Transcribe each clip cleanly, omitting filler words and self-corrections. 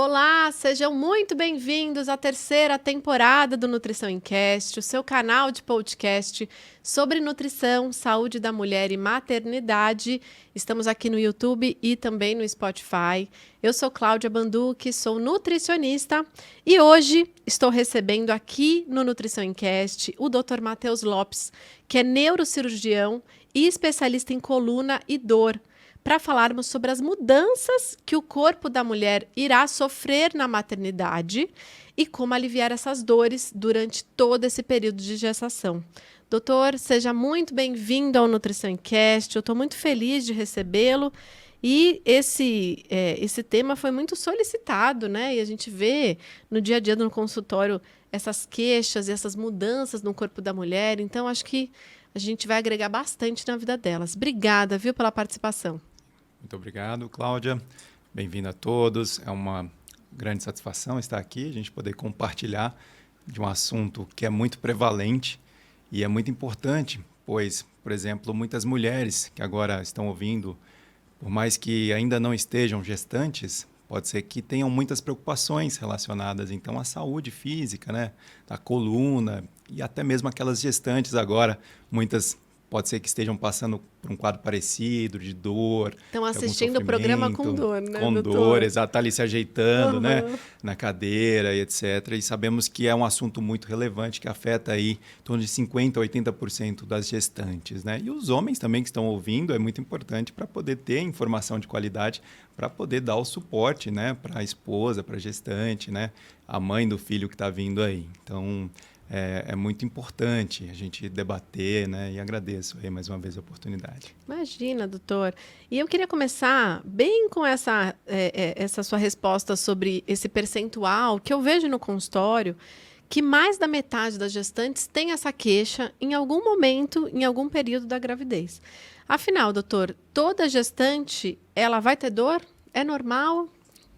Olá, sejam muito bem-vindos à terceira temporada do Nutrição em Cast, o seu canal de podcast sobre nutrição, saúde da mulher e maternidade. Estamos aqui no YouTube e também no Spotify. Eu sou Cláudia Banducchi, sou nutricionista e hoje estou recebendo aqui no Nutrição em Cast o Dr. Matheus Lopes, que é neurocirurgião e especialista em coluna e dor, para falarmos sobre as mudanças que o corpo da mulher irá sofrer na maternidade e como aliviar essas dores durante todo esse período de gestação. Doutor, seja muito bem-vindo ao Nutrição em Cast. Eu estou muito feliz de recebê-lo e esse tema foi muito solicitado, né? E a gente vê no dia a dia no consultório essas queixas e essas mudanças no corpo da mulher. Então, acho que a gente vai agregar bastante na vida delas. Obrigada, viu, pela participação. Muito obrigado, Cláudia. Bem-vindo a todos. É uma grande satisfação estar aqui, a gente poder compartilhar de um assunto que é muito prevalente e é muito importante, pois, por exemplo, muitas mulheres que agora estão ouvindo, por mais que ainda não estejam gestantes, pode ser que tenham muitas preocupações relacionadas, então, à saúde física, né, da coluna e até mesmo aquelas gestantes agora, muitas pode ser que estejam passando por um quadro parecido, de dor. Estão assistindo o programa com dor, né, com doutor? dor, exato. Está ali se ajeitando, né, na cadeira e etc. E sabemos que é um assunto muito relevante que afeta aí em torno de 50% a 80% das gestantes, né? E os homens também que estão ouvindo é muito importante para poder ter informação de qualidade, para poder dar o suporte, né, para a esposa, para a gestante, né, a mãe do filho que está vindo aí. Então, é muito importante a gente debater, né? E agradeço aí mais uma vez a oportunidade. Imagina, doutor. E eu queria começar bem com essa sua resposta sobre esse percentual que eu vejo no consultório, que mais da metade das gestantes tem essa queixa em algum momento, em algum período da gravidez. Afinal, doutor, toda gestante, ela vai ter dor? É normal?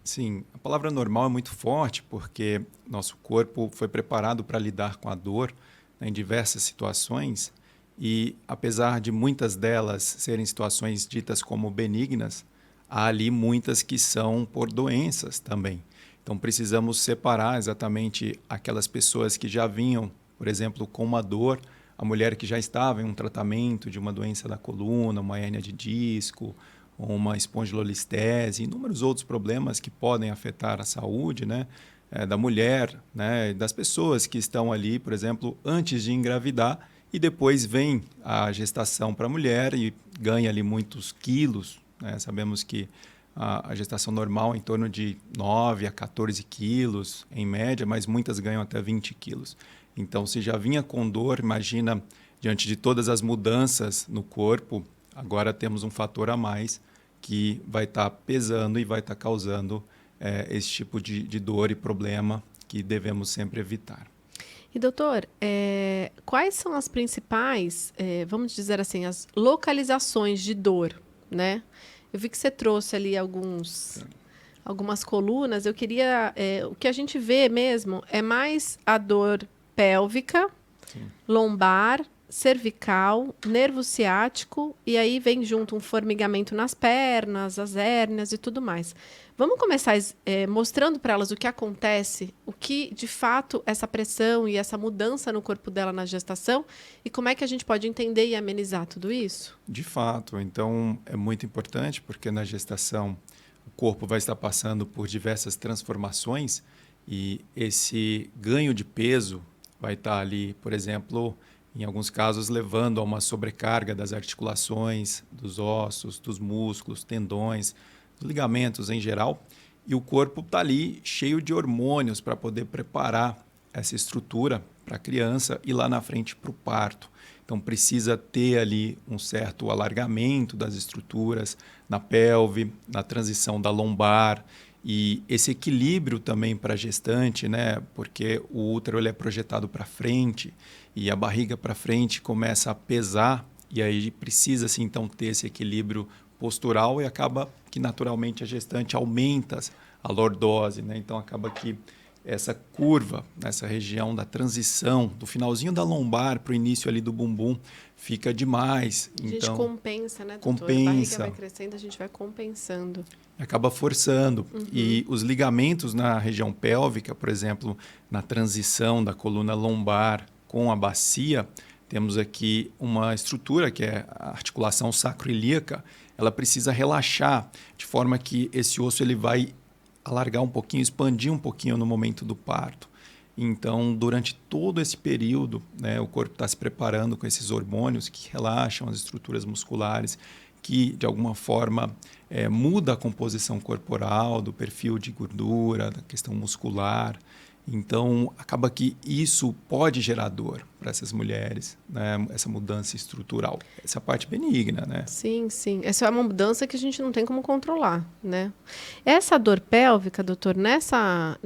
Sim, a palavra normal é muito forte porque nosso corpo foi preparado para lidar com a dor, né, em diversas situações e, apesar de muitas delas serem situações ditas como benignas, há ali muitas que são por doenças também. Então, precisamos separar exatamente aquelas pessoas que já vinham, por exemplo, com uma dor, a mulher que já estava em um tratamento de uma doença da coluna, uma hérnia de disco, uma espondilolistese, inúmeros outros problemas que podem afetar a saúde, né, da mulher, né, das pessoas que estão ali, por exemplo, antes de engravidar e depois vem a gestação para a mulher e ganha ali muitos quilos, né? Sabemos que a gestação normal é em torno de 9 a 14 quilos em média, mas muitas ganham até 20 quilos. Então, se já vinha com dor, imagina, diante de todas as mudanças no corpo, agora temos um fator a mais que vai estar pesando e vai estar causando esse tipo de dor e problema que devemos sempre evitar. E, doutor, quais são as principais, vamos dizer assim, as localizações de dor, né? Eu vi que você trouxe ali algumas colunas. Eu queria... o que a gente vê mesmo é mais a dor pélvica, Sim. lombar, cervical, nervo ciático, e aí vem junto um formigamento nas pernas, as hérnias e tudo mais. Vamos começar mostrando para elas o que acontece, o que, de fato, essa pressão e essa mudança no corpo dela na gestação e como é que a gente pode entender e amenizar tudo isso? De fato, então é muito importante porque na gestação o corpo vai estar passando por diversas transformações e esse ganho de peso vai estar ali, por exemplo, em alguns casos, levando a uma sobrecarga das articulações, dos ossos, dos músculos, tendões, ligamentos em geral. E o corpo está ali cheio de hormônios para poder preparar essa estrutura para a criança e lá na frente para o parto. Então, precisa ter ali um certo alargamento das estruturas na pelve, na transição da lombar e esse equilíbrio também para a gestante, né? Porque o útero ele é projetado para frente e a barriga para frente começa a pesar e aí precisa-se então ter esse equilíbrio postural e acaba que naturalmente a gestante aumenta a lordose, né? Então acaba que essa curva, nessa região da transição, do finalzinho da lombar para o início ali do bumbum, fica demais. A gente compensa, né, doutor? Compensa. A barriga vai crescendo, a gente vai compensando. Acaba forçando. E os ligamentos na região pélvica, por exemplo, na transição da coluna lombar com a bacia, temos aqui uma estrutura que é a articulação sacroiliaca. Ela precisa relaxar de forma que esse osso ele vai alargar um pouquinho, expandir um pouquinho no momento do parto. Então, durante todo esse período, né, o corpo está se preparando com esses hormônios que relaxam as estruturas musculares, que de alguma forma muda a composição corporal, do perfil de gordura, da questão muscular. Então, acaba que isso pode gerar dor para essas mulheres, né? Essa mudança estrutural. Essa parte benigna, né? Sim, sim. Essa é uma mudança que a gente não tem como controlar, né? Essa dor pélvica, doutor, nessa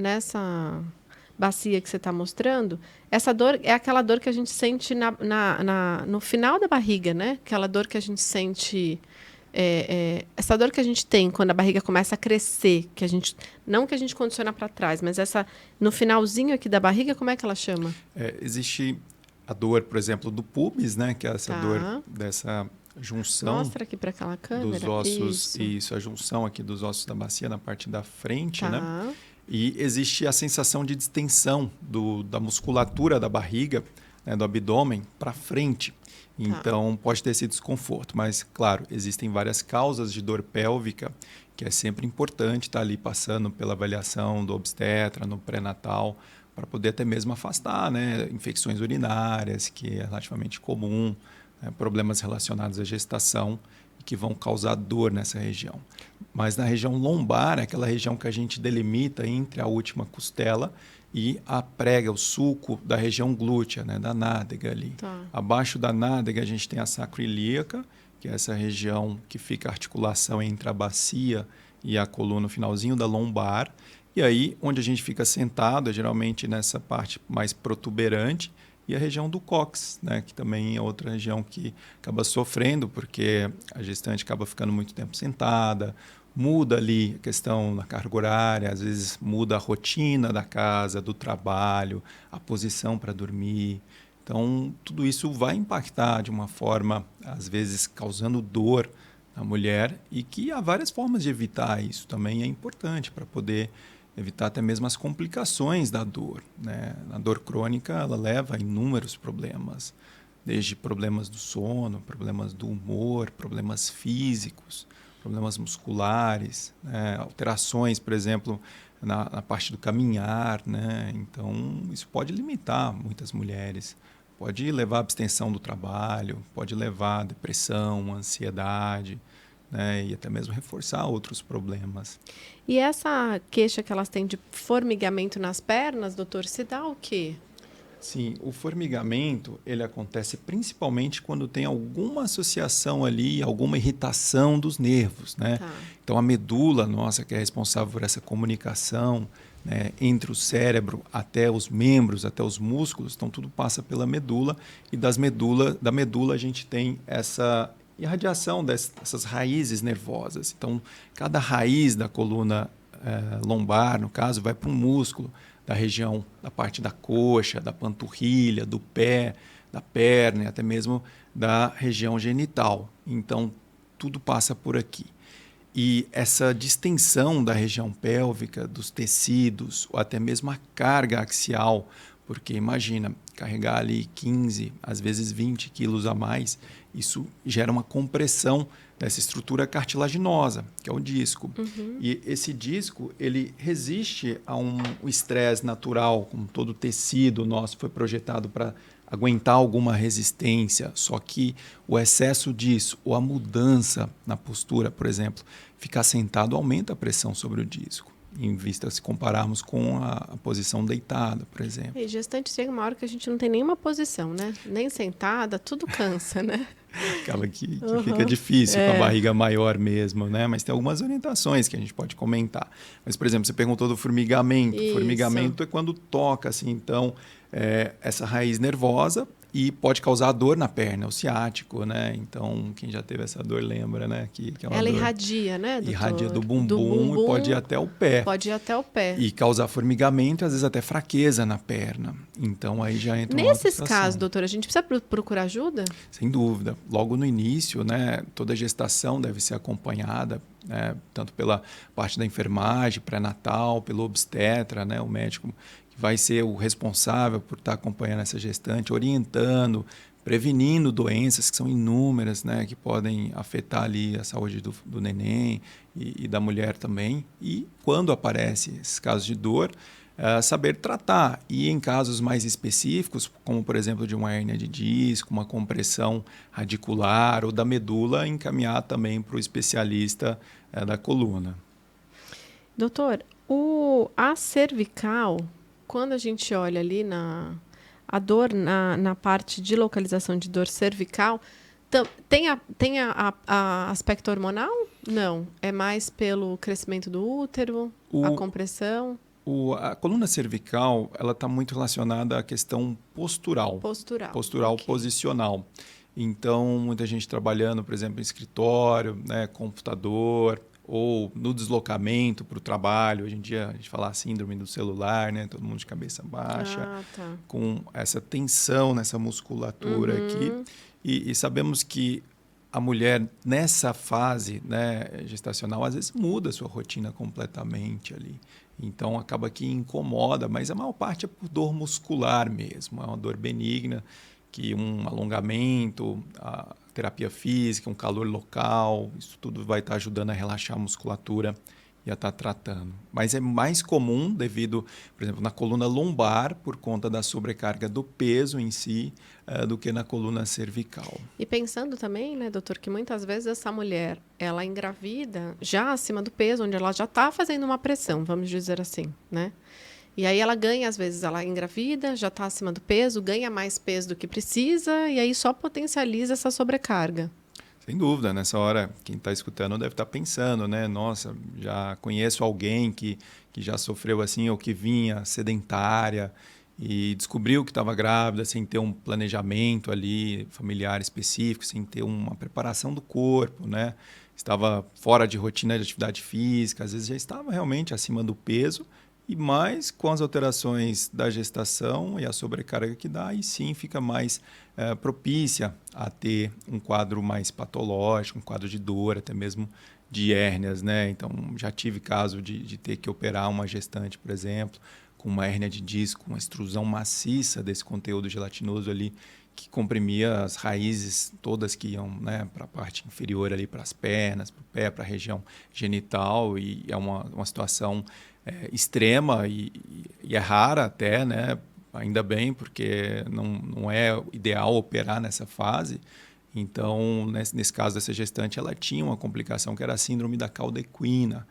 bacia que você está mostrando, essa dor é aquela dor que a gente sente no final da barriga, né? Aquela dor que a gente sente... essa dor que a gente tem quando a barriga começa a crescer, não que a gente condiciona para trás, mas essa no finalzinho aqui da barriga, como é que ela chama? Existe a dor, por exemplo, do pubis, né? Que é essa dor dessa junção. Mostra aqui para aquela câmera. Dos ossos, isso, a junção aqui dos ossos da bacia na parte da frente, né? E existe a sensação de distensão da musculatura da barriga, né, do abdômen para frente. Então, pode ter esse desconforto. Mas, claro, existem várias causas de dor pélvica, que é sempre importante estar ali passando pela avaliação do obstetra no pré-natal, para poder até mesmo afastar, né, infecções urinárias, que é relativamente comum, né, problemas relacionados à gestação, que vão causar dor nessa região. Mas na região lombar, é aquela região que a gente delimita entre a última costela e a prega, o sulco da região glútea, né, da nádega ali. Abaixo da nádega a gente tem a sacroiliaca, que é essa região que fica a articulação entre a bacia e a coluna no finalzinho da lombar. E aí, onde a gente fica sentado, é geralmente nessa parte mais protuberante, e a região do cóccix, né, que também é outra região que acaba sofrendo, porque a gestante acaba ficando muito tempo sentada, muda ali a questão da carga horária, às vezes muda a rotina da casa, do trabalho, a posição para dormir. Então, tudo isso vai impactar de uma forma, às vezes, causando dor na mulher, e que há várias formas de evitar isso. Também é importante para poder evitar até mesmo as complicações da dor, né? A dor crônica, ela leva a inúmeros problemas, desde problemas do sono, problemas do humor, problemas físicos, problemas musculares, né? Alterações, por exemplo, na parte do caminhar, né? Então, isso pode limitar muitas mulheres, pode levar à abstenção do trabalho, pode levar à depressão, ansiedade, né, e até mesmo reforçar outros problemas. E essa queixa que elas têm de formigamento nas pernas, doutor, se dá o quê? Sim, o formigamento ele acontece principalmente quando tem alguma associação ali, alguma irritação dos nervos, né? Então a medula nossa, que é responsável por essa comunicação, né, entre o cérebro até os membros, até os músculos, então tudo passa pela medula, e da medula a gente tem essa irradiação dessas raízes nervosas. Então, cada raiz da coluna lombar, no caso, vai para um músculo da região, da parte da coxa, da panturrilha, do pé, da perna e até mesmo da região genital. Então, tudo passa por aqui. E essa distensão da região pélvica, dos tecidos, ou até mesmo a carga axial, porque imagina, carregar ali 15, às vezes 20 quilos a mais, isso gera uma compressão dessa estrutura cartilaginosa, que é o disco. E esse disco, ele resiste a um estresse natural, como todo tecido nosso foi projetado para aguentar alguma resistência, só que o excesso disso, ou a mudança na postura, por exemplo, ficar sentado aumenta a pressão sobre o disco, em vista se compararmos com a posição deitada, por exemplo. E gestante chega uma hora que a gente não tem nenhuma posição, né? Nem sentada, tudo cansa, né? Acaba que fica difícil com a barriga maior mesmo, né? Mas tem algumas orientações que a gente pode comentar. Mas, por exemplo, você perguntou do formigamento. Isso. Formigamento é quando toca, assim, então, essa raiz nervosa e pode causar dor na perna, o ciático, né? Então, quem já teve essa dor lembra, né? Que é uma Ela dor, irradia, né, doutor? irradia do bumbum e pode ir até o pé. Pode ir até o pé. E causar formigamento e às vezes até fraqueza na perna. Então aí já entra uma outra Nesses situação. casos, doutora, a gente precisa procurar ajuda? Sem dúvida. Logo no início, né, toda a gestação deve ser acompanhada, né, tanto pela parte da enfermagem, pré-natal, pelo obstetra, né, o médico que vai ser o responsável por estar acompanhando essa gestante, orientando, prevenindo doenças que são inúmeras, né, que podem afetar ali a saúde do neném e da mulher também. E quando aparecem esses casos de dor, saber tratar. E em casos mais específicos, como por exemplo de uma hérnia de disco, uma compressão radicular ou da medula, encaminhar também para o especialista da coluna. Doutor, a cervical, quando a gente olha ali a dor na parte de localização de dor cervical, tem a aspecto hormonal? Não. É mais pelo crescimento do útero, a compressão? A coluna cervical ela está muito relacionada à questão postural. Postural, okay. Posicional. Então, muita gente trabalhando, por exemplo, em escritório, né, computador, ou no deslocamento para o trabalho. Hoje em dia, a gente fala a síndrome do celular, né? Todo mundo de cabeça baixa, com essa tensão nessa musculatura aqui. E sabemos que a mulher, nessa fase, né, gestacional, às vezes muda a sua rotina completamente ali. Então, acaba que incomoda, mas a maior parte é por dor muscular mesmo. É uma dor benigna, que um alongamento, a terapia física, um calor local, isso tudo vai estar ajudando a relaxar a musculatura e a estar tratando. Mas é mais comum devido, por exemplo, na coluna lombar, por conta da sobrecarga do peso em si, do que na coluna cervical. E pensando também, né, doutor, que muitas vezes essa mulher, ela engravida já acima do peso, onde ela já está fazendo uma pressão, vamos dizer assim, né? E aí ela ganha, às vezes, ela engravida, já está acima do peso, ganha mais peso do que precisa, e aí só potencializa essa sobrecarga. Sem dúvida, nessa hora, quem está escutando deve estar pensando, né? Nossa, já conheço alguém que já sofreu assim, ou que vinha sedentária e descobriu que estava grávida sem ter um planejamento ali familiar específico, sem ter uma preparação do corpo, né? Estava fora de rotina de atividade física, às vezes já estava realmente acima do peso, e mais com as alterações da gestação e a sobrecarga que dá, aí sim fica mais propícia a ter um quadro mais patológico, um quadro de dor, até mesmo de hérnias, né? Então, já tive caso de ter que operar uma gestante, por exemplo, com uma hérnia de disco, uma extrusão maciça desse conteúdo gelatinoso ali, que comprimia as raízes todas que iam, né, para a parte inferior ali, para as pernas, para o pé, para a região genital, e é uma situação extrema e é rara até, né? Ainda bem, porque não é ideal operar nessa fase. Então, nesse caso dessa gestante, ela tinha uma complicação que era a síndrome da cauda equina,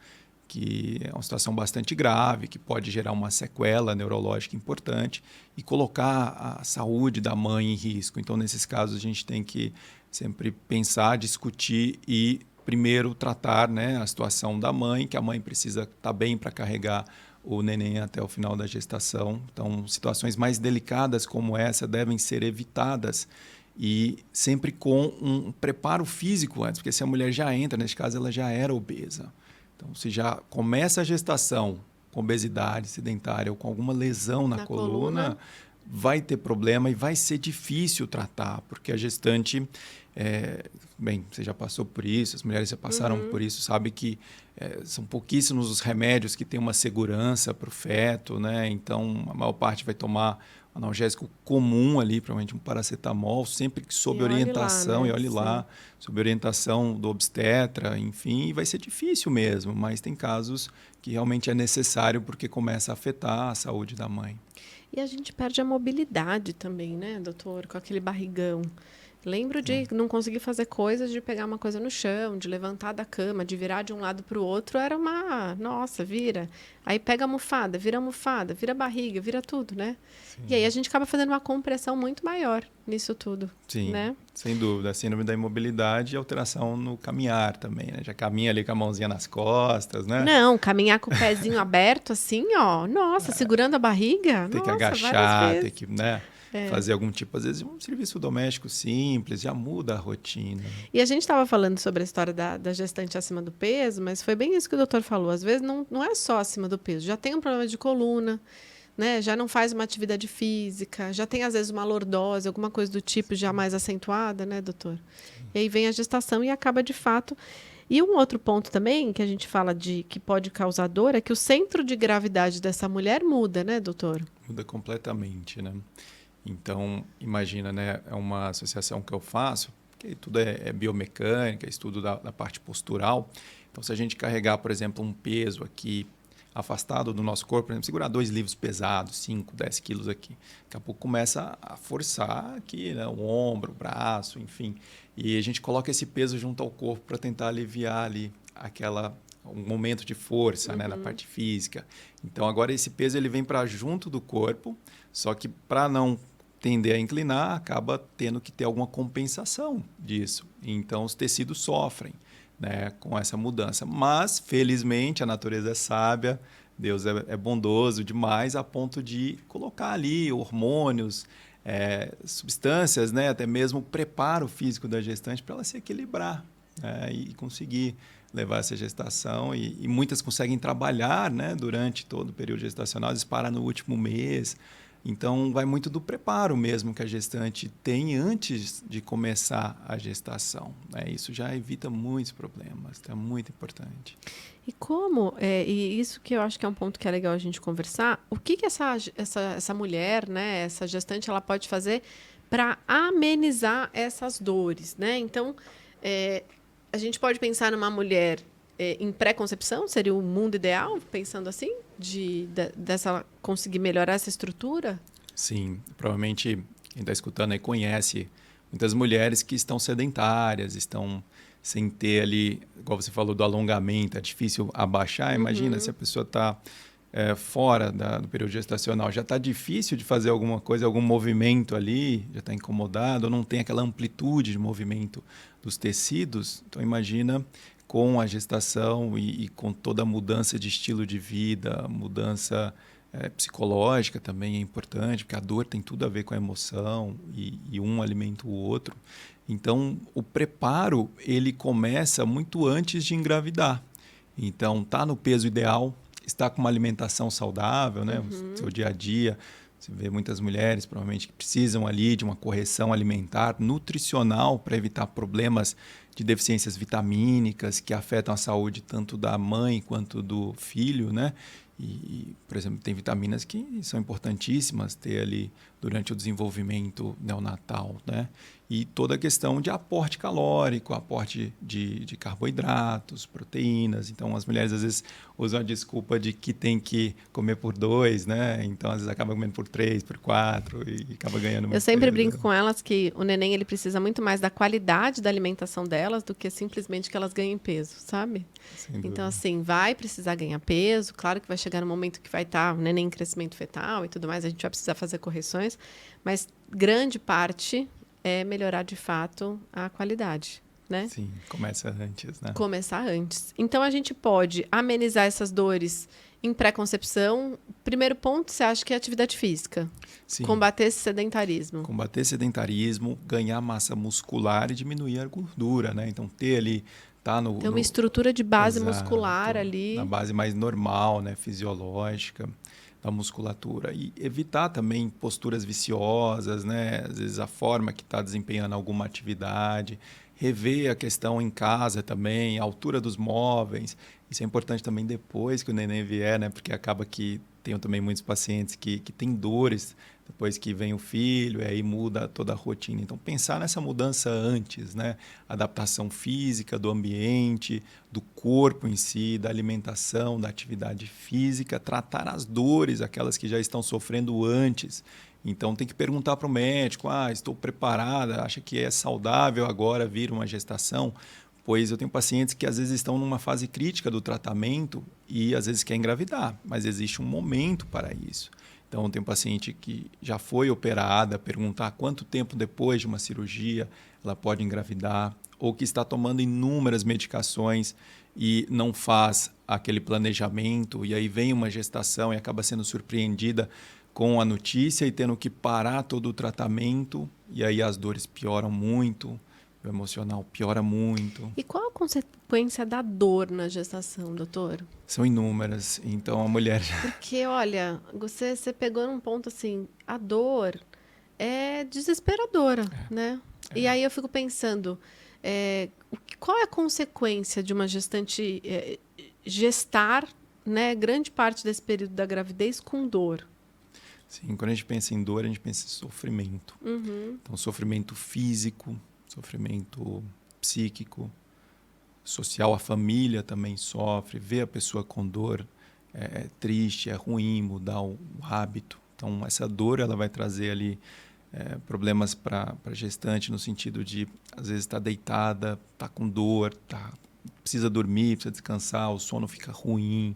que é uma situação bastante grave, que pode gerar uma sequela neurológica importante e colocar a saúde da mãe em risco. Então, nesses casos, a gente tem que sempre pensar, discutir e primeiro tratar, né, a situação da mãe, que a mãe precisa estar bem para carregar o neném até o final da gestação. Então, situações mais delicadas como essa devem ser evitadas e sempre com um preparo físico antes, porque se a mulher já entra, nesse caso, ela já era obesa. Então, se já começa a gestação com obesidade sedentária ou com alguma lesão na coluna, vai ter problema e vai ser difícil tratar, porque a gestante, bem, você já passou por isso, as mulheres já passaram por isso, sabe que são pouquíssimos os remédios que têm uma segurança para o feto, né? Então, a maior parte vai tomar analgésico comum ali, provavelmente um paracetamol, sempre que sob orientação, lá, né? E olhe lá, sob orientação do obstetra, enfim, e vai ser difícil mesmo, mas tem casos que realmente é necessário porque começa a afetar a saúde da mãe. E a gente perde a mobilidade também, né, doutor, com aquele barrigão. Lembro de não conseguir fazer coisas, de pegar uma coisa no chão, de levantar da cama, de virar de um lado para o outro, era uma... Nossa, vira. Aí pega a almofada, vira barriga, vira tudo, né? Sim. E aí a gente acaba fazendo uma compressão muito maior nisso tudo. Sim, né? Sem dúvida. A síndrome da imobilidade e alteração no caminhar também, né? Já caminha ali com a mãozinha nas costas, né? Não, caminhar com o pezinho aberto assim, ó. Nossa, segurando a barriga. Tem que agachar, tem que, né? fazer algum tipo, às vezes, um serviço doméstico simples, já muda a rotina. E a gente estava falando sobre a história da gestante acima do peso, mas foi bem isso que o doutor falou. Às vezes não é só acima do peso, já tem um problema de coluna, né? Já não faz uma atividade física, já tem, às vezes, uma lordose, alguma coisa do tipo já mais acentuada, né, doutor? E aí vem a gestação e acaba de fato. E um outro ponto também que a gente fala de que pode causar dor é que o centro de gravidade dessa mulher muda, né, doutor? Muda completamente, né? Então, imagina, né? É uma associação que eu faço, que tudo é biomecânica, estudo da parte postural. Então, se a gente carregar, por exemplo, um peso aqui afastado do nosso corpo, por exemplo, segurar 2 livros pesados, 5, 10 quilos aqui, daqui a pouco começa a forçar aqui, né? O ombro, o braço, enfim. E a gente coloca esse peso junto ao corpo para tentar aliviar ali um momento de força, né, na parte física. Então, agora esse peso ele vem para junto do corpo, só que para não tender a inclinar, acaba tendo que ter alguma compensação disso. Então, os tecidos sofrem, né, com essa mudança. Mas, felizmente, a natureza é sábia, Deus é bondoso demais a ponto de colocar ali hormônios, substâncias, né, até mesmo o preparo físico da gestante para ela se equilibrar, né, e conseguir levar essa gestação. E muitas conseguem trabalhar, né, durante todo o período gestacional, às vezes para no último mês. Então, vai muito do preparo mesmo que a gestante tem antes de começar a gestação, né? Isso já evita muitos problemas, é muito importante. E e isso que eu acho que é um ponto que é legal a gente conversar, o que essa mulher, né, essa gestante, ela pode fazer para amenizar essas dores, né? Então, a gente pode pensar numa mulher em pré-concepção, seria o mundo ideal, pensando assim, dessa conseguir melhorar essa estrutura? Sim, provavelmente quem está escutando aí conhece muitas mulheres que estão sedentárias, estão sem ter ali, igual você falou, do alongamento, é difícil abaixar. Imagina se a pessoa está fora do período gestacional, já está difícil de fazer alguma coisa, algum movimento ali, já está incomodado, ou não tem aquela amplitude de movimento dos tecidos. Então, imagina com a gestação e com toda a mudança de estilo de vida, mudança psicológica também é importante, porque a dor tem tudo a ver com a emoção e um alimenta o outro. Então, o preparo ele começa muito antes de engravidar. Então, tá no peso ideal, está com uma alimentação saudável, né? O seu dia a dia. Você vê muitas mulheres, provavelmente, que precisam ali de uma correção alimentar, nutricional, para evitar problemas de deficiências vitamínicas que afetam a saúde tanto da mãe quanto do filho, né? Por exemplo, tem vitaminas que são importantíssimas ter ali durante o desenvolvimento neonatal, né? E toda a questão de aporte calórico, aporte de carboidratos, proteínas. Então, as mulheres às vezes usam a desculpa de que tem que comer por 2, né? Então, às vezes acaba comendo por 3, por 4 e acaba ganhando muito Eu sempre peso. brinco com elas que o neném ele precisa muito mais da qualidade da alimentação delas do que simplesmente que elas ganhem peso, sabe? Então, assim, vai precisar ganhar peso. Claro que vai chegar no momento que vai estar o neném em crescimento fetal e tudo mais, a gente vai precisar fazer correções, mas grande parte é melhorar de fato a qualidade, né? Sim, começa antes, né? Começar antes. Então, a gente pode amenizar essas dores em pré-concepção. Primeiro ponto, você acha que é atividade física? Sim. Combater esse sedentarismo. Combater sedentarismo, ganhar massa muscular e diminuir a gordura, né? Então, ter ali... Tem uma estrutura de base Exato, muscular ali. na base mais normal, né? Fisiológica da musculatura. E evitar também posturas viciosas, né? Às vezes a forma que está desempenhando alguma atividade. Rever a questão em casa também, a altura dos móveis. Isso é importante também depois que o neném vier, né? Porque acaba que tenho também muitos pacientes que têm dores depois que vem o filho, e aí muda toda a rotina. Então, pensar nessa mudança antes, né? Adaptação física do ambiente, do corpo em si, da alimentação, da atividade física, tratar as dores, aquelas que já estão sofrendo antes. Então, tem que perguntar para o médico, estou preparada, acha que é saudável agora vir uma gestação? Pois eu tenho pacientes que às vezes estão numa fase crítica do tratamento e às vezes quer engravidar, mas existe um momento para isso. Então, tem um paciente que já foi operada, perguntar quanto tempo depois de uma cirurgia ela pode engravidar, ou que está tomando inúmeras medicações e não faz aquele planejamento, e aí vem uma gestação e acaba sendo surpreendida com a notícia e tendo que parar todo o tratamento, e aí as dores pioram muito, o emocional piora muito. E qual a consequência da dor na gestação, doutor? São inúmeras, então a mulher... Porque, olha, você pegou num ponto assim, a dor é desesperadora, né? E aí eu fico pensando, qual é a consequência de uma gestante gestar, né, grande parte desse período da gravidez com dor? Sim, quando a gente pensa em dor, a gente pensa em sofrimento. Então, sofrimento físico, sofrimento psíquico, social, a família também sofre. Ver a pessoa com dor é triste, é ruim, mudar o hábito. Então, essa dor ela vai trazer ali problemas para a gestante, no sentido de, às vezes, estar deitada, está com dor, precisa dormir, precisa descansar, o sono fica ruim.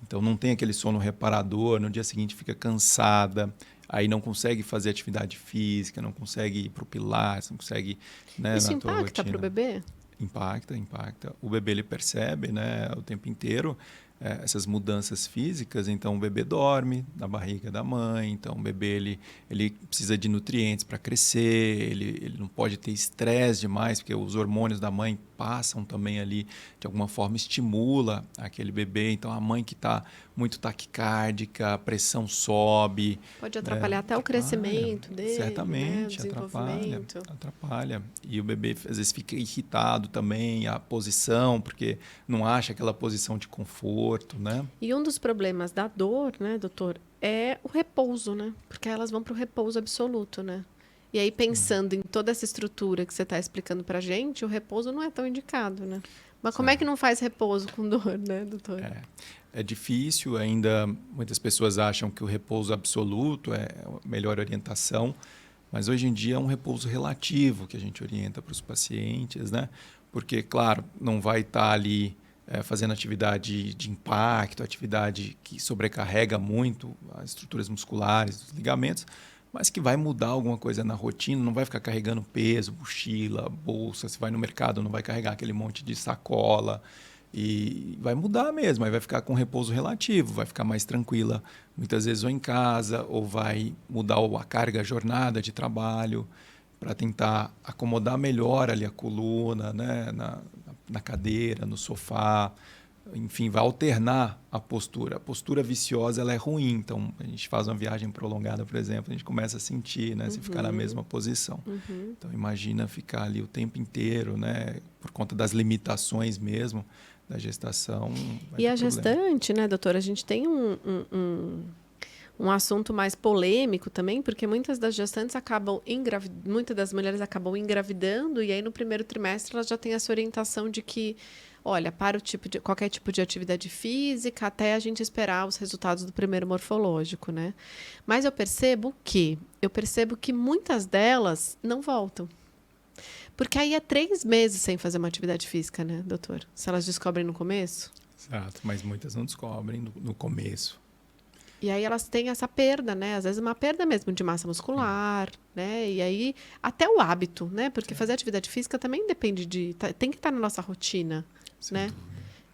Então, não tem aquele sono reparador, no dia seguinte fica cansada, aí não consegue fazer atividade física, não consegue ir para o pilates, não consegue... Né, Isso na tua impacta rotina. para o bebê? Impacta. O bebê ele percebe, né, o tempo inteiro essas mudanças físicas. Então, o bebê dorme na barriga da mãe. Então, o bebê ele precisa de nutrientes para crescer. Ele não pode ter estresse demais, porque os hormônios da mãe passam também ali, de alguma forma, estimula aquele bebê. Então, a mãe que está muito taquicárdica, a pressão sobe. Pode atrapalhar até o crescimento dele, certamente, né? O desenvolvimento. atrapalha. E o bebê, às vezes, fica irritado também, a posição, porque não acha aquela posição de conforto, né? E um dos problemas da dor, né, doutor, é o repouso, né? Porque elas vão para o repouso absoluto, né? E aí, pensando em toda essa estrutura que você está explicando para a gente, o repouso não é tão indicado, né? Mas como é que não faz repouso com dor, né, doutor? É difícil ainda. Muitas pessoas acham que o repouso absoluto é a melhor orientação, mas hoje em dia é um repouso relativo que a gente orienta para os pacientes, né? Porque, claro, não vai estar ali fazendo atividade de impacto, atividade que sobrecarrega muito as estruturas musculares, os ligamentos, mas que vai mudar alguma coisa na rotina, não vai ficar carregando peso, mochila, bolsa, se vai no mercado não vai carregar aquele monte de sacola, e vai mudar mesmo, aí vai ficar com repouso relativo, vai ficar mais tranquila, muitas vezes ou em casa, ou vai mudar a carga, a jornada de trabalho, para tentar acomodar melhor ali a coluna, né, na cadeira, no sofá. Enfim, vai alternar a postura. A postura viciosa ela é ruim, então a gente faz uma viagem prolongada, por exemplo, a gente começa a sentir, né, se ficar na mesma posição. Então imagina ficar ali o tempo inteiro, né, por conta das limitações mesmo da gestação. E a gestante, né, doutora, a gente tem um assunto mais polêmico também, porque muitas das gestantes muitas das mulheres acabam engravidando, e aí no primeiro trimestre elas já têm essa orientação de que, olha, para qualquer tipo de atividade física, até a gente esperar os resultados do primeiro morfológico, né? Mas eu percebo que muitas delas não voltam. Porque aí é 3 meses sem fazer uma atividade física, né, doutor? Se elas descobrem no começo. Exato, mas muitas não descobrem no começo. E aí elas têm essa perda, né? Às vezes uma perda mesmo de massa muscular, né? E aí até o hábito, né? Porque fazer atividade física também depende tem que estar na nossa rotina, né?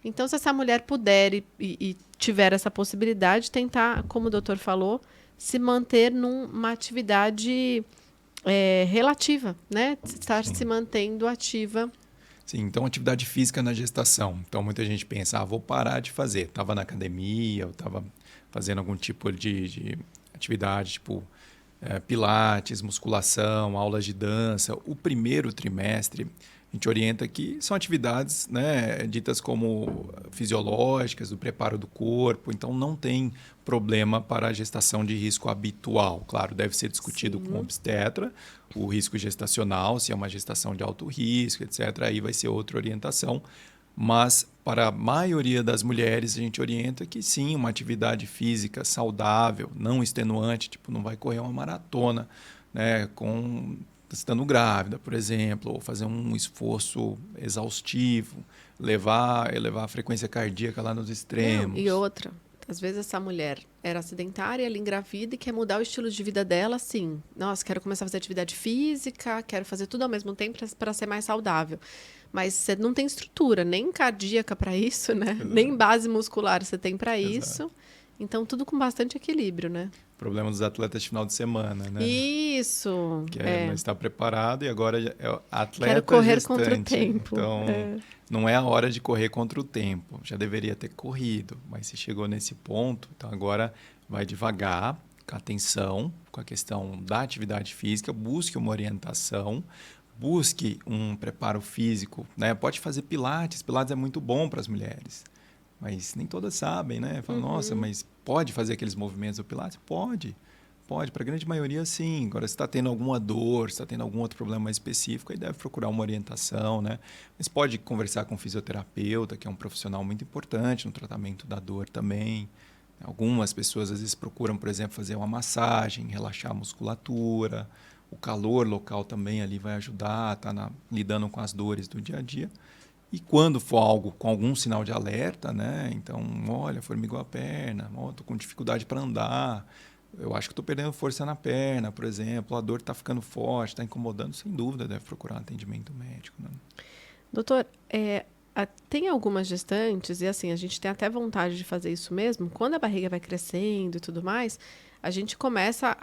Então, se essa mulher puder e tiver essa possibilidade, tentar, como o doutor falou, se manter numa atividade relativa, né? Estar se mantendo ativa. Sim, então atividade física na gestação. Então, muita gente pensa, vou parar de fazer. Estava na academia, eu estava fazendo algum tipo de atividade, tipo pilates, musculação, aulas de dança. O primeiro trimestre, a gente orienta que são atividades, né, ditas como fisiológicas, do preparo do corpo. Então, não tem problema para a gestação de risco habitual. Claro, deve ser discutido com o obstetra o risco gestacional, se é uma gestação de alto risco, etc. Aí vai ser outra orientação. Mas, para a maioria das mulheres, a gente orienta que sim, uma atividade física saudável, não extenuante, tipo, não vai correr uma maratona, né, estando grávida, por exemplo, ou fazer um esforço exaustivo, elevar a frequência cardíaca lá nos extremos. E outra, às vezes essa mulher era sedentária, ela engravida e quer mudar o estilo de vida dela, assim. Nossa, quero começar a fazer atividade física, quero fazer tudo ao mesmo tempo para ser mais saudável. Mas você não tem estrutura nem cardíaca para isso, né? Nem base muscular você tem para isso. Então, tudo com bastante equilíbrio, né? Problema dos atletas de final de semana, né? Isso! Que não está preparado e agora é o Quero atleta correr gestante. contra o tempo. Então, não é a hora de correr contra o tempo. Já deveria ter corrido, mas se chegou nesse ponto, então agora vai devagar, com atenção, com a questão da atividade física, busque uma orientação, busque um preparo físico, né? Pode fazer pilates é muito bom para as mulheres, mas nem todas sabem, né? Falam, nossa, mas pode fazer aqueles movimentos do pilates? Pode, para a grande maioria sim. Agora, se está tendo alguma dor, se está tendo algum outro problema mais específico, aí deve procurar uma orientação, né? Mas pode conversar com um fisioterapeuta, que é um profissional muito importante no tratamento da dor também. Algumas pessoas às vezes procuram, por exemplo, fazer uma massagem, relaxar a musculatura. O calor local também ali vai ajudar, lidando com as dores do dia a dia. E quando for algo com algum sinal de alerta, né? Então, olha, formigou a perna, estou com dificuldade para andar, eu acho que estou perdendo força na perna, por exemplo, a dor está ficando forte, está incomodando, sem dúvida deve procurar um atendimento médico. Né? Doutor, tem algumas gestantes, e assim, a gente tem até vontade de fazer isso mesmo, quando a barriga vai crescendo e tudo mais, a gente começa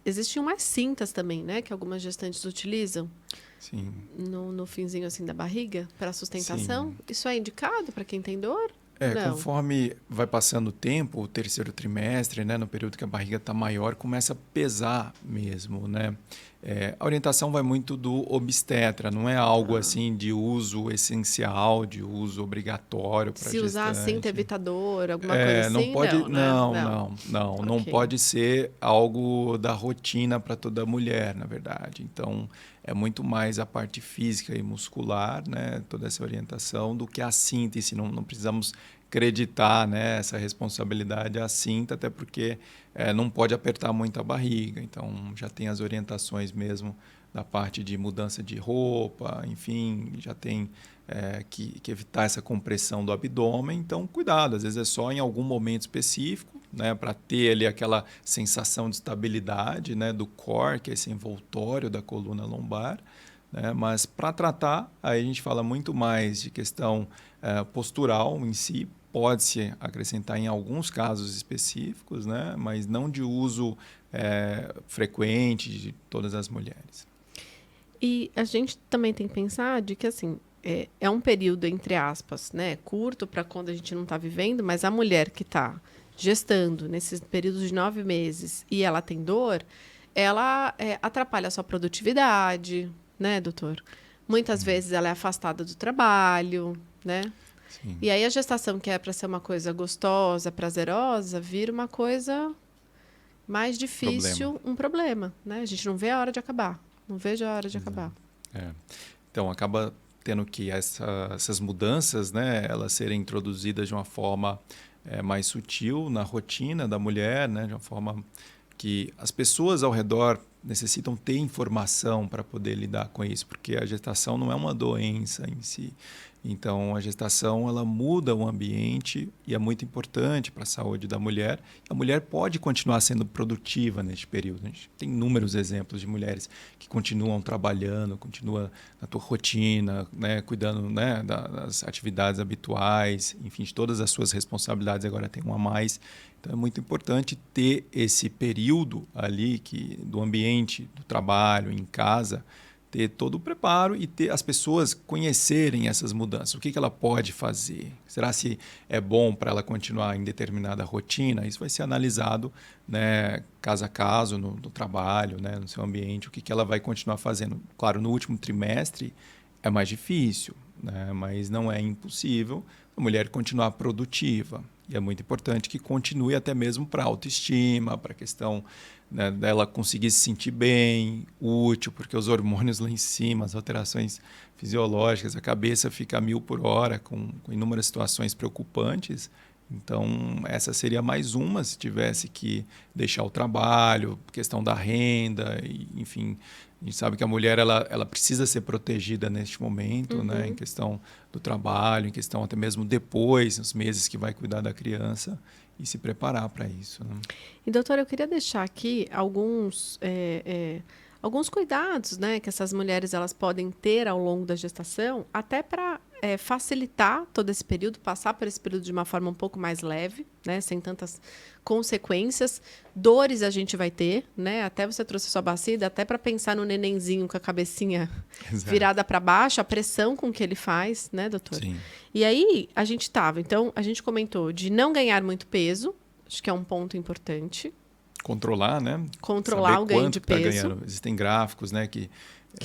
existem umas cintas também, né, que algumas gestantes utilizam. Sim. No finzinho assim da barriga, para sustentação. Sim. Isso é indicado para quem tem dor? Não. Conforme vai passando o tempo, o terceiro trimestre, né, no período que a barriga está maior, começa a pesar mesmo, né? A orientação vai muito do obstetra, não é algo assim de uso essencial, de uso obrigatório para Se usar gestante. cinta evitadora, alguma coisa assim, não pode, não. não Ok. pode ser algo da rotina para toda mulher, na verdade. Então, é muito mais a parte física e muscular, né, toda essa orientação, do que a cinta em si. Não precisamos acreditar, né, essa responsabilidade à cinta, até porque não pode apertar muito a barriga. Então, já tem as orientações mesmo da parte de mudança de roupa, enfim, já tem que evitar essa compressão do abdômen. Então, cuidado, às vezes é só em algum momento específico, né, para ter ali aquela sensação de estabilidade, né, do core, que é esse envoltório da coluna lombar. Né, mas para tratar, aí a gente fala muito mais de questão postural em si, pode-se acrescentar em alguns casos específicos, né, mas não de uso frequente de todas as mulheres. E a gente também tem que pensar de que assim, é um período, entre aspas, né, curto para quando a gente não está vivendo, mas a mulher que está gestando nesses períodos de 9 meses e ela tem dor, ela atrapalha a sua produtividade, né, doutor? Muitas vezes ela é afastada do trabalho, né? Sim. E aí a gestação, que é para ser uma coisa gostosa, prazerosa, vira uma coisa mais difícil, um problema, né? A gente não vê a hora de acabar. Não vejo a hora de acabar. Então, acaba tendo que essas mudanças, né, elas serem introduzidas de uma forma mais sutil na rotina da mulher, né, de uma forma que as pessoas ao redor necessitam ter informação para poder lidar com isso, porque a gestação não é uma doença em si. Então, a gestação ela muda o ambiente e é muito importante para a saúde da mulher. A mulher pode continuar sendo produtiva neste período. A gente tem inúmeros exemplos de mulheres que continuam trabalhando, continuam na tua rotina, né, cuidando, né, das atividades habituais, enfim, de todas as suas responsabilidades, agora tem uma a mais. Então, é muito importante ter esse período ali do ambiente, do trabalho, em casa, ter todo o preparo e ter as pessoas conhecerem essas mudanças. O que ela pode fazer? Será se é bom para ela continuar em determinada rotina? Isso vai ser analisado, né, caso a caso, no trabalho, né, no seu ambiente, o que ela vai continuar fazendo. Claro, no último trimestre é mais difícil, né, mas não é impossível a mulher continuar produtiva. E é muito importante que continue até mesmo para a autoestima, para a questão, né, dela conseguir se sentir bem, útil, porque os hormônios lá em cima, as alterações fisiológicas, a cabeça fica a 1000 por hora, com inúmeras situações preocupantes. Então, essa seria mais uma, se tivesse que deixar o trabalho, questão da renda, enfim. A gente sabe que a mulher ela precisa ser protegida neste momento, né, em questão do trabalho, em questão até mesmo depois, nos meses que vai cuidar da criança, e se preparar para isso. Né? E, doutora, eu queria deixar aqui alguns cuidados, né, que essas mulheres elas podem ter ao longo da gestação, até para facilitar todo esse período, passar por esse período de uma forma um pouco mais leve, né? Sem tantas consequências. Dores a gente vai ter, né? Até você trouxe sua bacia, dá até para pensar no nenenzinho com a cabecinha virada para baixo, a pressão com que ele faz, né, doutor? Sim. E aí então a gente comentou de não ganhar muito peso, acho que é um ponto importante. Controlar, né? Controlar Saber o ganho quanto de tá peso. ganhando. Existem gráficos, né, que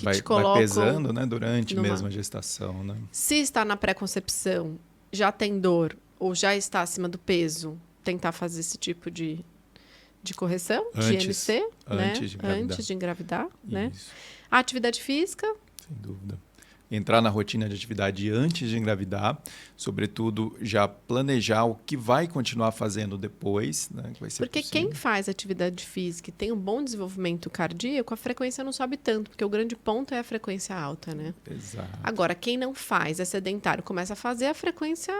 vai te colocam pesando, né, durante mesmo a gestação, né? Se está na pré-concepção, já tem dor ou já está acima do peso, tentar fazer esse tipo de correção de IMC, né? Antes de engravidar, né? A atividade física. Sem dúvida. Entrar na rotina de atividade antes de engravidar, sobretudo já planejar o que vai continuar fazendo depois, né? Que vai ser porque possível. quem faz atividade física e tem um bom desenvolvimento cardíaco, a frequência não sobe tanto, porque o grande ponto é a frequência alta, né? Exato. Agora, quem não faz, é sedentário, começa a fazer, a frequência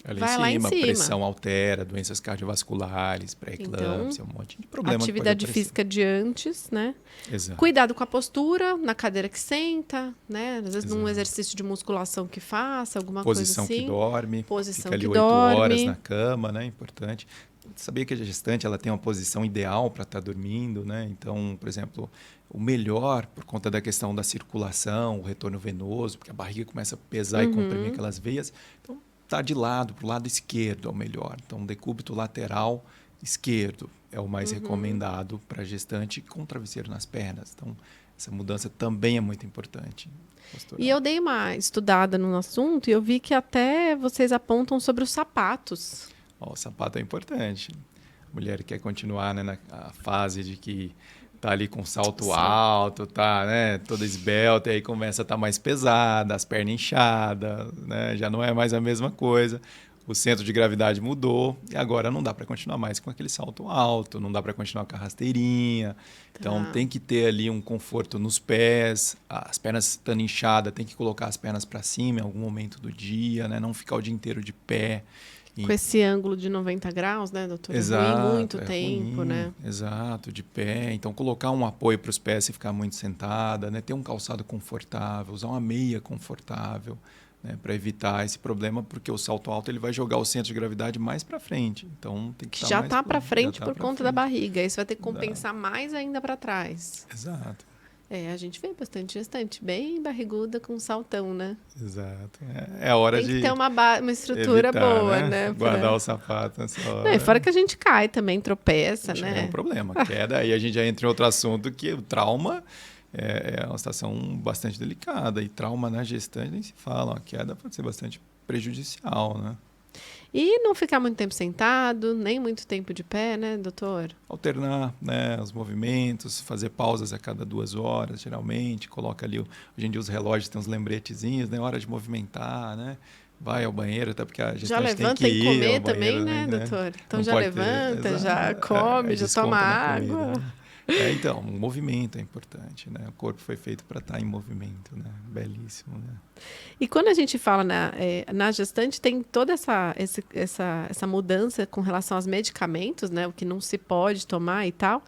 vai lá em cima, cima. a pressão altera, doenças cardiovasculares, pré-eclâmpsia, um monte de problema. Atividade física de antes, né? Exato. Cuidado com a postura, na cadeira que senta, né? Às vezes num exercício de musculação que faça, alguma posição coisa assim. Que dorme. Posição fica ali que 8 dorme. horas na cama, né? Importante. Sabia que a gestante ela tem uma posição ideal para estar dormindo, né? Então, por exemplo, o melhor, por conta da questão da circulação, o retorno venoso, porque a barriga começa a pesar e comprimir aquelas veias. Então, tá de lado, para o lado esquerdo é o melhor. Então, decúbito lateral esquerdo é o mais recomendado para gestante com travesseiro nas pernas. Então, essa mudança também é muito importante. Postural. E eu dei uma estudada no assunto e eu vi que até vocês apontam sobre os sapatos. O sapato é importante. A mulher quer continuar, né, na fase de que tá ali com salto alto, tá, né, toda esbelta, e aí começa a estar mais pesada, as pernas inchadas, né, já não é mais a mesma coisa. O centro de gravidade mudou e agora não dá para continuar mais com aquele salto alto, não dá para continuar com a rasteirinha. Então tem que ter ali um conforto nos pés, as pernas estando inchadas, tem que colocar as pernas para cima em algum momento do dia, né, não ficar o dia inteiro de pé. Com esse ângulo de 90 graus, né, doutor? Exato, ruim muito tempo, ruim, né? Exato, de pé. Então, colocar um apoio para os pés se ficar muito sentada, né? Ter um calçado confortável, usar uma meia confortável, né? Para evitar esse problema, porque o salto alto ele vai jogar o centro de gravidade mais para frente. Então, tem que já está para frente por conta da barriga. Isso vai ter que compensar mais ainda para trás. Exato. A gente vê bastante gestante bem barriguda com saltão, né? Exato. É a hora de tem que ter uma estrutura evitar, boa, né? Guardar o sapato nessa hora. Não, e fora que a gente cai também, tropeça, né? É um problema. Queda, aí a gente já entra em outro assunto, que o trauma é uma situação bastante delicada. E trauma na gestante nem se fala. A queda pode ser bastante prejudicial, né? E não ficar muito tempo sentado, nem muito tempo de pé, né, doutor? Alternar, né, os movimentos, fazer pausas a cada 2 horas, geralmente. Coloca ali, hoje em dia os relógios têm uns lembretezinhos, né? Hora de movimentar, né? Vai ao banheiro, até porque a gente já levanta tem que e comer ir também, né, doutor? Então já levanta, já come, já toma água. Comida, né? Então, o movimento é importante, né? O corpo foi feito para estar em movimento, né? Belíssimo, né? E quando a gente fala na gestante, tem toda essa mudança com relação aos medicamentos, né? O que não se pode tomar e tal.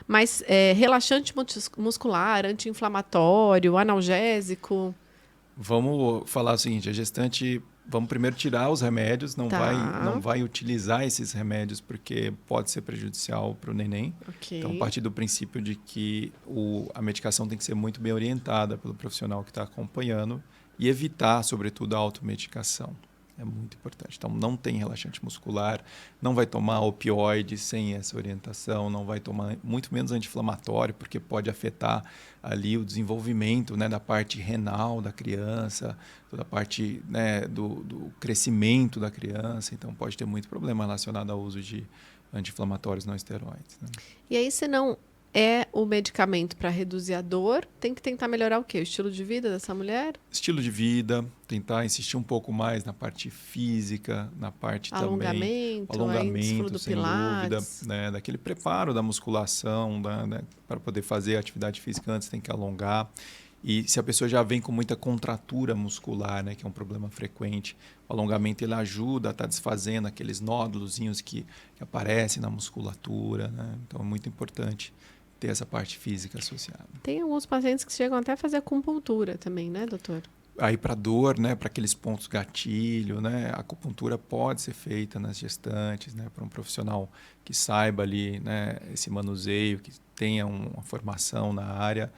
Mas relaxante muscular, anti-inflamatório, analgésico. Vamos falar o seguinte, a gestante... Vamos primeiro tirar os remédios, não vai utilizar esses remédios porque pode ser prejudicial para o neném. Okay. Então, partir do princípio de que a medicação tem que ser muito bem orientada pelo profissional que está acompanhando e evitar, sobretudo, a automedicação. É muito importante. Então, não tem relaxante muscular, não vai tomar opioide sem essa orientação, não vai tomar muito menos anti-inflamatório, porque pode afetar ali o desenvolvimento, né, da parte renal da criança, toda a parte, né, do crescimento da criança. Então, pode ter muito problema relacionado ao uso de anti-inflamatórios não esteroides. Né? E aí, se não é o medicamento para reduzir a dor, tem que tentar melhorar o quê? O estilo de vida dessa mulher? Estilo de vida, tentar insistir um pouco mais na parte física, na parte alongamento, do sem pilates. dúvida, né? Daquele preparo da musculação, né? Para poder fazer a atividade física antes tem que alongar. E se a pessoa já vem com muita contratura muscular, né, que é um problema frequente, o alongamento ele ajuda a estar desfazendo aqueles nódulozinhos que aparecem na musculatura, né? Então é muito importante ter essa parte física associada. Tem alguns pacientes que chegam até a fazer acupuntura também, né, doutor? aí para dor, né, para aqueles pontos gatilho, né, a acupuntura pode ser feita nas gestantes, né, por um profissional que saiba ali, né, esse manuseio, que tenha uma formação na área,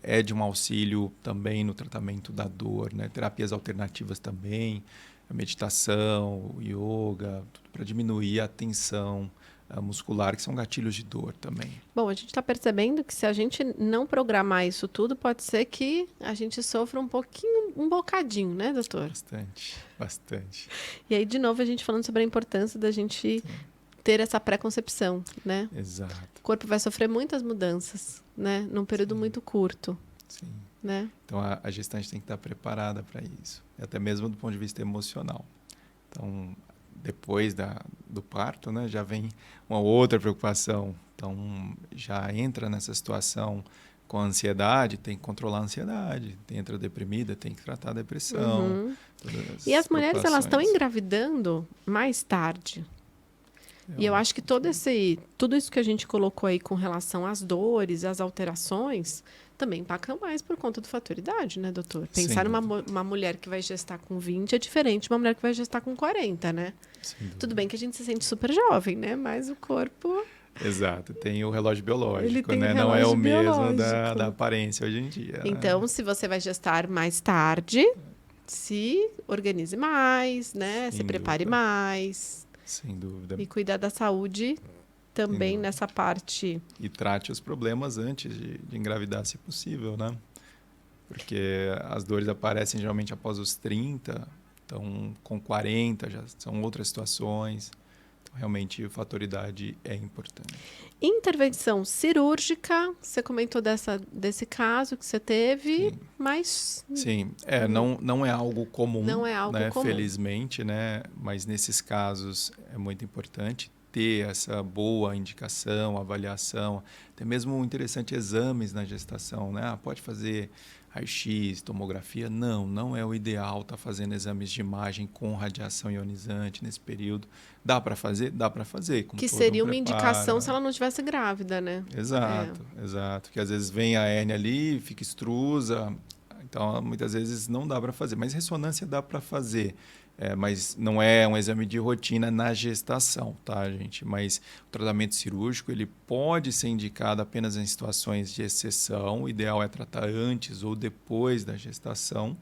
é de um auxílio também no tratamento da dor, né, terapias alternativas também, a meditação, o yoga, tudo para diminuir a tensão muscular, que são gatilhos de dor também. Bom, a gente está percebendo que se a gente não programar isso tudo, pode ser que a gente sofra um bocadinho, né, doutor? Bastante, bastante. E aí, de novo, a gente falando sobre a importância da gente ter essa pré-concepção, né? Exato. O corpo vai sofrer muitas mudanças, né? Num período muito curto. Sim. Né? Então, a gestante tem que estar preparada para isso, até mesmo do ponto de vista emocional. Então, depois do parto, né, já vem uma outra preocupação. Então, já entra nessa situação com a ansiedade, tem que controlar a ansiedade. Entra deprimida, tem que tratar a depressão. Uhum. E as mulheres, elas estão engravidando mais tarde. E eu acho que tudo isso que a gente colocou aí com relação às dores, às alterações, também impactam mais por conta do fator idade, né, doutor? Pensar numa mulher que vai gestar com 20 é diferente de uma mulher que vai gestar com 40, né? Tudo bem que a gente se sente super jovem, né? Mas o corpo... Exato, tem o relógio biológico, ele tem né? O não é o biológico. mesmo da aparência hoje em dia. Então, né? Se você vai gestar mais tarde, se organize mais, né? Se prepare mais. Sem dúvida. E cuidar da saúde também nessa parte. E trate os problemas antes de engravidar, se possível, né? Porque as dores aparecem geralmente após os 30, então com 40 já são outras situações. Então, realmente, o fator idade é importante. Intervenção cirúrgica, você comentou desse caso que você teve, Sim. mas... Sim, não é algo comum, não é algo né? comum. Felizmente, né? Mas nesses casos é muito importante ter essa boa indicação, avaliação, até mesmo interessante exames na gestação, né? Pode fazer raio-x, tomografia? Não é o ideal estar fazendo exames de imagem com radiação ionizante nesse período. Dá para fazer? Dá para fazer. Com que todo seria um uma preparo, indicação se ela não estivesse grávida, né? Exato. Que às vezes vem a hérnia ali, fica extrusa, então muitas vezes não dá para fazer. Mas ressonância dá para fazer. Mas não é um exame de rotina na gestação, tá, gente? Mas o tratamento cirúrgico ele pode ser indicado apenas em situações de exceção. O ideal é tratar antes ou depois da gestação,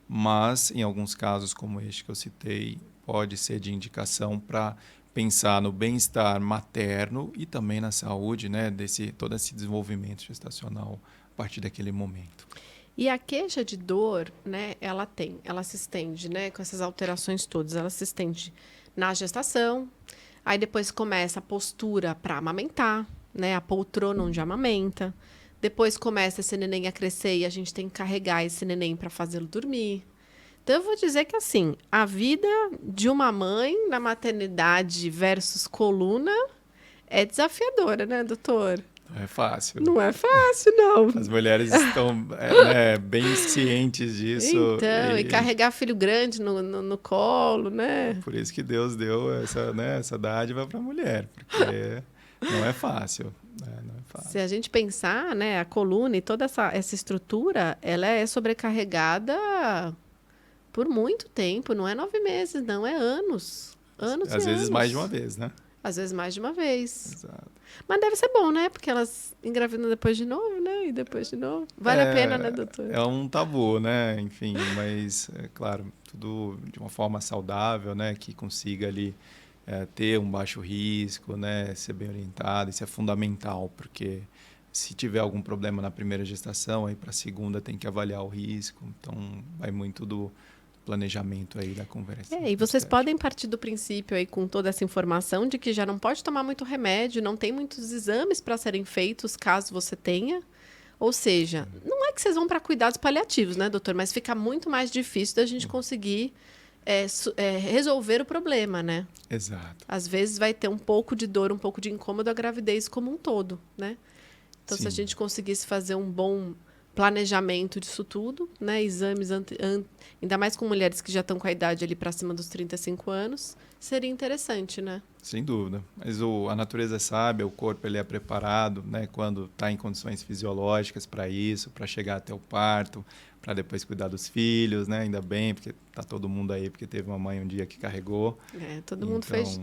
mas em alguns casos, como este que eu citei, pode ser de indicação para pensar no bem-estar materno e também na saúde, né, todo esse desenvolvimento gestacional a partir daquele momento. E a queixa de dor, né, ela se estende, né, com essas alterações todas, ela se estende na gestação, aí depois começa a postura para amamentar, né, a poltrona onde amamenta, depois começa esse neném a crescer e a gente tem que carregar esse neném para fazê-lo dormir. Então, eu vou dizer que, assim, a vida de uma mãe na maternidade versus coluna é desafiadora, né, doutor? Não é fácil. Não é fácil, não. As mulheres estão bem cientes disso. Então, e carregar filho grande no colo, né? Por isso que Deus deu essa dádiva para a mulher, porque não é fácil. Não é fácil. Se a gente pensar, né, a coluna e toda essa estrutura, ela é sobrecarregada por muito tempo. Não é 9 meses, não, é anos. Anos Às e vezes anos. mais de uma vez, né? Às vezes mais de uma vez. Exato. Mas deve ser bom, né? Porque elas engravidam depois de novo, né? E depois de novo. Vale a pena, né, doutor? É um tabu, né? Enfim, mas, claro, tudo de uma forma saudável, né? Que consiga ali ter um baixo risco, né? Ser bem orientado. Isso é fundamental, porque se tiver algum problema na primeira gestação, aí para a segunda tem que avaliar o risco. Então, vai muito do planejamento aí da conversa. E vocês podem partir do princípio aí com toda essa informação de que já não pode tomar muito remédio, não tem muitos exames para serem feitos caso você tenha. Ou seja, não é que vocês vão para cuidados paliativos, né, doutor? Mas fica muito mais difícil da gente conseguir resolver o problema, né? Exato. Às vezes vai ter um pouco de dor, um pouco de incômodo a gravidez como um todo, né? Então, se a gente conseguisse fazer um bom planejamento disso tudo, né? Exames, ainda mais com mulheres que já estão com a idade ali para cima dos 35 anos, seria interessante, né? Sem dúvida. Mas a natureza é sábia, o corpo ele é preparado, né? Quando está em condições fisiológicas para isso, para chegar até o parto, para depois cuidar dos filhos, né? Ainda bem, porque tá todo mundo aí, porque teve uma mãe um dia que carregou. Todo mundo fez.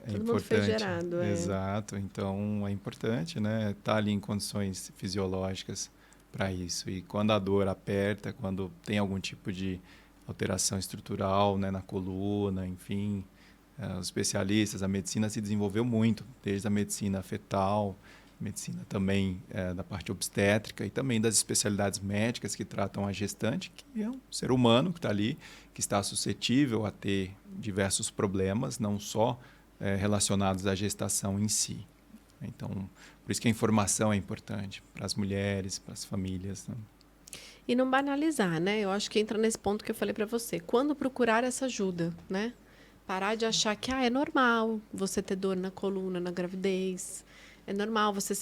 É todo mundo foi importante. gerado. Exato. Então é importante, né? Estar ali em condições fisiológicas para isso. E quando a dor aperta, quando tem algum tipo de alteração estrutural, né, na coluna, enfim, os especialistas, a medicina se desenvolveu muito, desde a medicina fetal, medicina também da parte obstétrica e também das especialidades médicas que tratam a gestante, que é um ser humano que está ali, que está suscetível a ter diversos problemas, não só relacionados à gestação em si. Então, por isso que a informação é importante para as mulheres, para as famílias, né? E não banalizar, né? Eu acho que entra nesse ponto que eu falei para você. Quando procurar essa ajuda, né? Parar de achar que é normal você ter dor na coluna, na gravidez. É normal você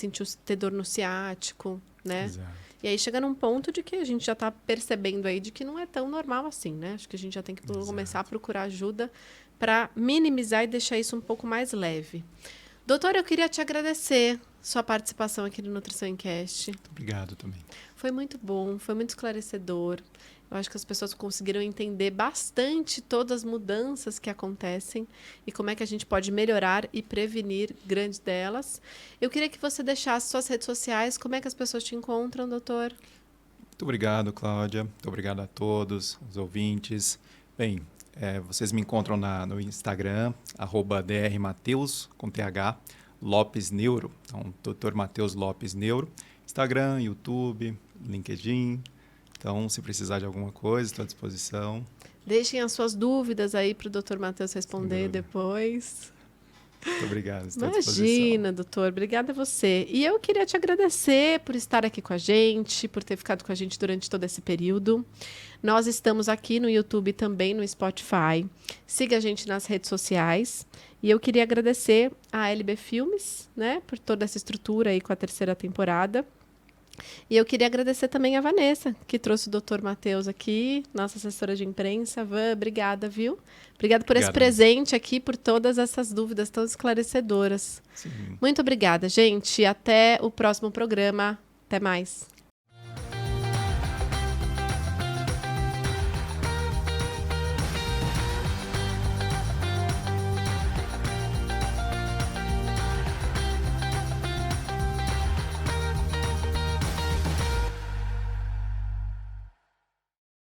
ter dor no ciático, né? Exato. E aí chega num ponto de que a gente já está percebendo aí de que não é tão normal assim, né? Acho que a gente já tem que começar a procurar ajuda para minimizar e deixar isso um pouco mais leve. Doutor, eu queria te agradecer sua participação aqui no Nutrição em Cast. Muito obrigado também. Foi muito bom, foi muito esclarecedor. Eu acho que as pessoas conseguiram entender bastante todas as mudanças que acontecem e como é que a gente pode melhorar e prevenir grandes delas. Eu queria que você deixasse suas redes sociais, como é que as pessoas te encontram, doutor? Muito obrigado, Cláudia. Muito obrigado a todos, os ouvintes. Bem, vocês me encontram no Instagram, @drmateus, com TH, Lopes Neuro. Então, Dr. Matheus Lopes Neuro. Instagram, YouTube, LinkedIn. Então, se precisar de alguma coisa, estou à disposição. Deixem as suas dúvidas aí para o Dr. Matheus responder depois. Muito obrigado, estou à disposição. Imagina, doutor. Obrigada a você. E eu queria te agradecer por estar aqui com a gente, por ter ficado com a gente durante todo esse período. Nós estamos aqui no YouTube e também no Spotify. Siga a gente nas redes sociais. E eu queria agradecer a LB Filmes, né, por toda essa estrutura aí com a terceira temporada. E eu queria agradecer também a Vanessa, que trouxe o Dr. Matheus aqui, nossa assessora de imprensa. Van, obrigada, viu? Obrigada por esse presente aqui, por todas essas dúvidas tão esclarecedoras. Sim. Muito obrigada, gente. Até o próximo programa. Até mais.